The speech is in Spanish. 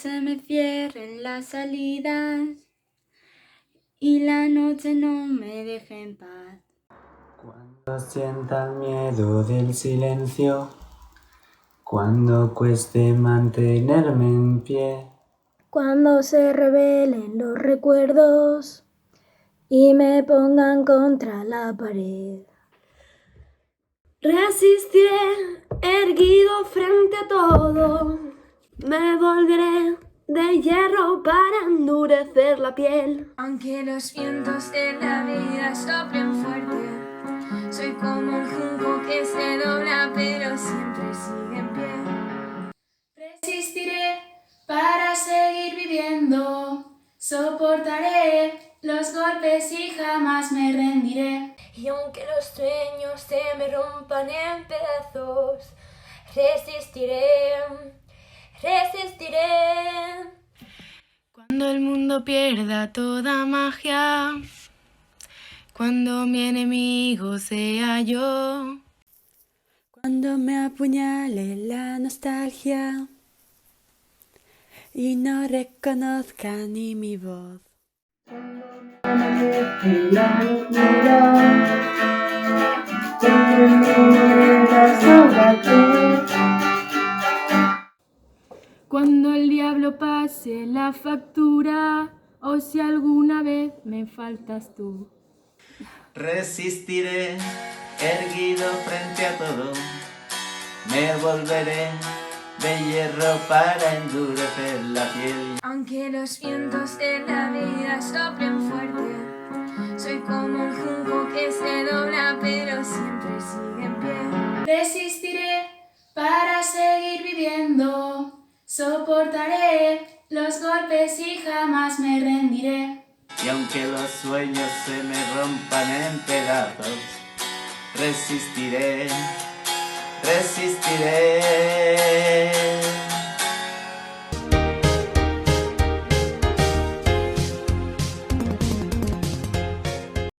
se me cierren las salidas y la noche no me deje en paz. Cuando sienta el miedo del silencio, cuando cueste mantenerme en pie, cuando se revelen los recuerdos y me pongan contra la pared. Resistiré erguido frente a todo, me volveré de hierro para endurecer la piel. Aunque los vientos de la vida soplen fuerte, soy como un junco que se dobla pero siempre sigue en pie. Resistiré para seguir viviendo, soportaré los golpes y jamás me rendiré. Y aunque los sueños se me rompan en pedazos, resistiré, resistiré. Cuando el mundo pierda toda magia, cuando mi enemigo sea yo, cuando me apuñale la nostalgia y no reconozca ni mi voz. cuando el diablo pase la factura, o si alguna vez me faltas tú. resistiré erguido frente a todo, me volveré de hierro para endurecer la piel. Aunque los vientos de la vida soplen fuerte, soy como un junco que se dobla pero siempre sigue en pie. Resistiré para seguir viviendo, soportaré los golpes y jamás me rendiré. Y aunque los sueños se me rompan en pedazos, resistiré, resistiré.